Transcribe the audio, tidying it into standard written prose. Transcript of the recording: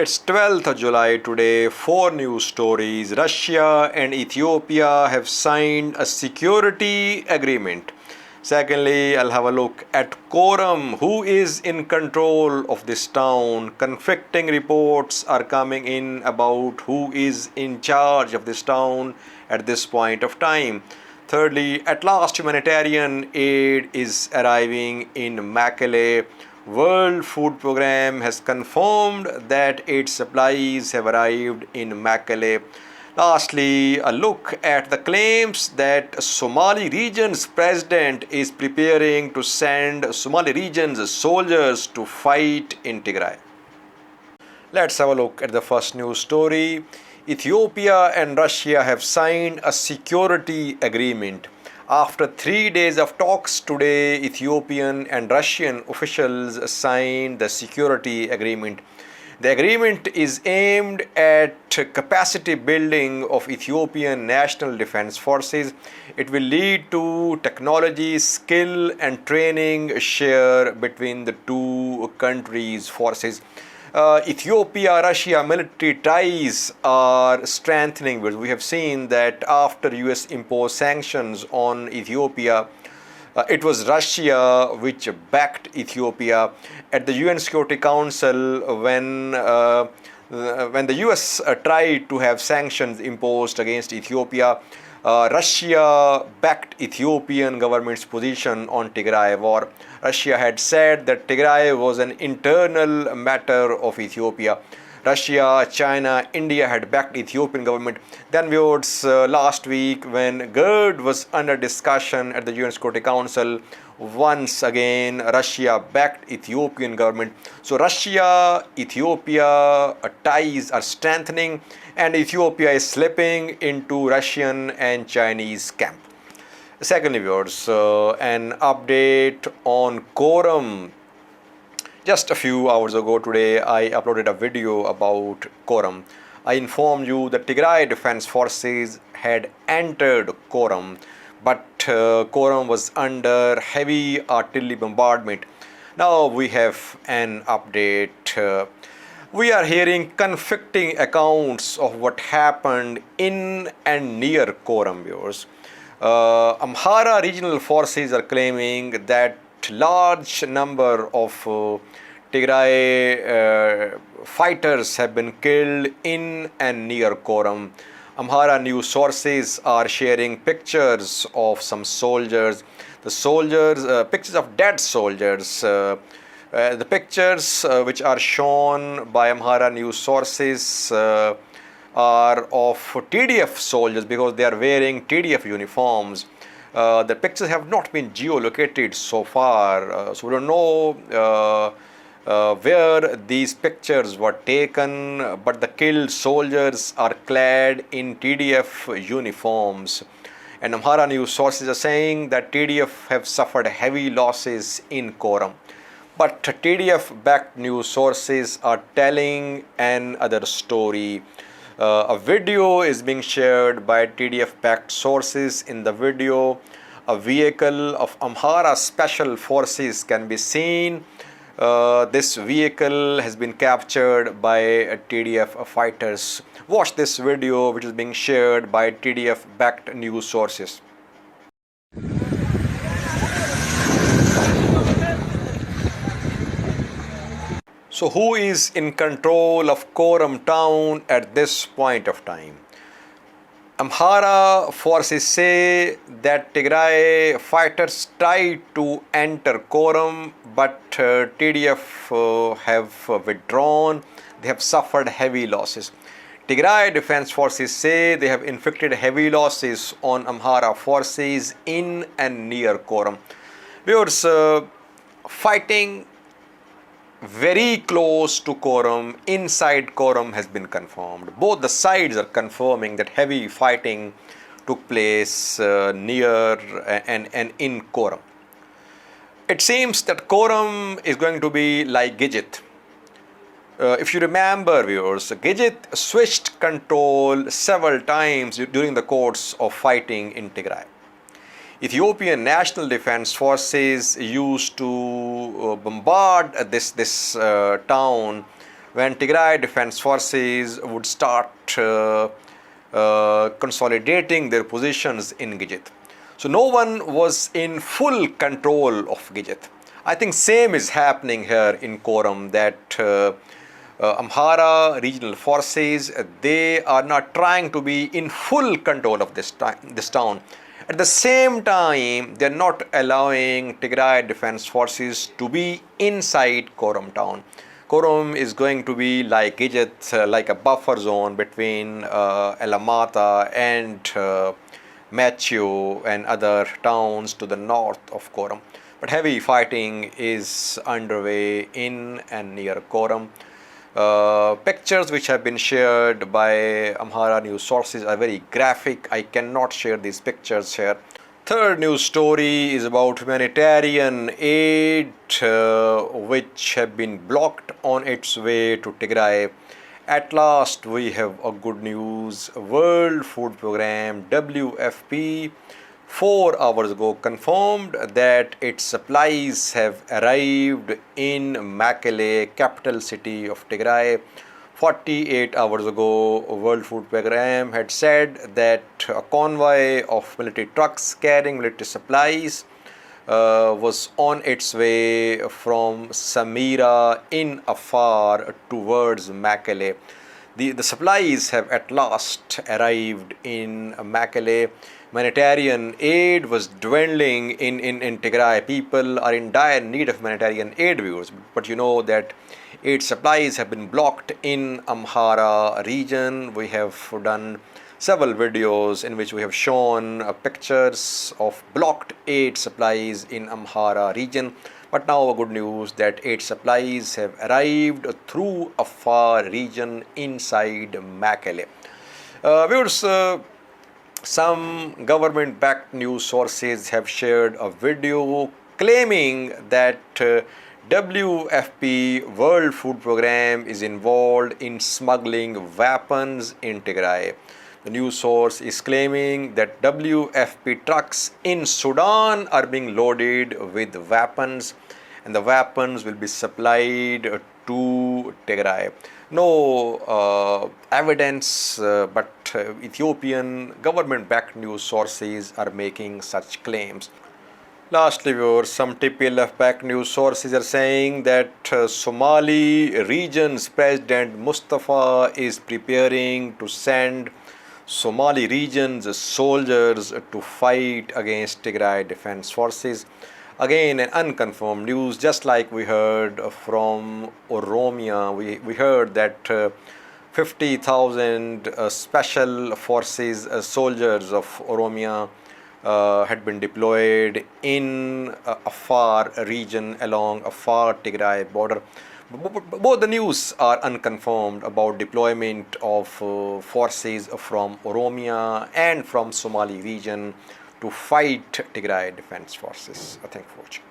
It's 12th of July today. Four news stories. Russia and Ethiopia have signed a security agreement. Secondly, I'll have a look at Korem, who is in control of this town. Conflicting reports are coming in about who is in charge of this town at this point of time. Thirdly, at last, humanitarian aid is arriving in Mekelle. World Food Programme has confirmed that its supplies have arrived in Mekelle. Lastly, a look at the claims that Somali region's president is preparing to send Somali region's soldiers to fight in Tigray. Let's have a look at the first news story. Ethiopia and Russia have signed a security agreement. After 3 days of talks today, Ethiopian and Russian officials signed the security agreement. The agreement is aimed at capacity building of Ethiopian National Defense Forces. It will lead to technology, skill and training share between the two countries' forces. Ethiopia-Russia military ties are strengthening. We have seen that after US imposed sanctions on Ethiopia, it was Russia which backed Ethiopia at the UN Security Council when the US tried to have sanctions imposed against Ethiopia. Russia backed Ethiopian government's position on Tigray war. Russia had said that Tigray was an internal matter of Ethiopia. Russia, China, India had backed Ethiopian government. Then viewers, last week when GERD was under discussion at the UN Security Council, once again Russia backed Ethiopian government. So Russia-Ethiopia ties are strengthening and Ethiopia is slipping into Russian and Chinese camp. Secondly, viewers, an update on Korem. Just a few hours ago today, I uploaded a video about Korem. I informed you that Tigray Defense Forces had entered Korem, but Korem was under heavy artillery bombardment. Now we have an update. We are hearing conflicting accounts of what happened in and near Korem, viewers. Amhara regional forces are claiming that large number of Tigray fighters have been killed in and near Korem. Amhara news sources are sharing pictures of some soldiers. The soldiers, pictures of dead soldiers. The pictures which are shown by Amhara news sources are of TDF soldiers because they are wearing TDF uniforms. The pictures have not been geolocated so far, so we don't know where these pictures were taken, but the killed soldiers are clad in TDF uniforms. And Amhara news sources are saying that TDF have suffered heavy losses in Korem. But TDF-backed news sources are telling another story. A video is being shared by TDF-backed sources. In the video, a vehicle of Amhara Special Forces can be seen. This vehicle has been captured by TDF fighters. Watch this video, which is being shared by TDF-backed news sources. So who is in control of Korem town at this point of time? Amhara forces say that Tigray fighters tried to enter Korem, but TDF have withdrawn. They have suffered heavy losses. Tigray Defense Forces say they have inflicted heavy losses on Amhara forces in and near Korem. Viewers, fighting very close to Korem, inside Korem has been confirmed. Both the sides are confirming that heavy fighting took place near and in Korem. It seems that Korem is going to be like Gizit. If you remember, viewers, Gizit switched control several times during the course of fighting in Tigray. Ethiopian National Defense Forces used to bombard this town when Tigray Defense Forces would start consolidating their positions in Gijit. So no one was in full control of Gijit. I think same is happening here in Korem, that Amhara regional forces, they are not trying to be in full control of this town. At the same time, they are not allowing Tigray Defense Forces to be inside Korem town. Korem is going to be like Gijit, like a buffer zone between Alamata and Machu and other towns to the north of Korem. But heavy fighting is underway in and near Korem. Pictures which have been shared by Amhara news sources are very graphic. I cannot share these pictures here. Third news story is about humanitarian aid which have been blocked on its way to Tigray. At last we have a good news. World Food Programme WFP 4 hours ago confirmed that its supplies have arrived in Mekelle, capital city of Tigray. 48 hours ago, World Food Programme had said that a convoy of military trucks carrying military supplies was on its way from Samira in Afar towards Mekelle. The supplies have at last arrived in Mekelle. Humanitarian aid was dwindling in Tigray. People are in dire need of humanitarian aid, viewers. But you know that aid supplies have been blocked in Amhara region. We have done several videos in which we have shown pictures of blocked aid supplies in Amhara region. But now a good news that aid supplies have arrived through Afar region inside Mekelle. Viewers, some government-backed news sources have shared a video claiming that WFP World Food Programme is involved in smuggling weapons in Tigray. The news source is claiming that WFP trucks in Sudan are being loaded with weapons, and the weapons will be supplied to Tigray. No evidence, but Ethiopian government-backed news sources are making such claims. Lastly, viewers, some TPLF-backed news sources are saying that Somali region's President Mustafa is preparing to send Somali region's soldiers to fight against Tigray Defense Forces. Again, an unconfirmed news, just like we heard from Oromia. We heard that 50,000 special forces soldiers of Oromia had been deployed in Afar region along Afar Tigray border. Both the news are unconfirmed about deployment of forces from Oromia and from Somali region to fight Tigray Defense Forces. Thank you for watching.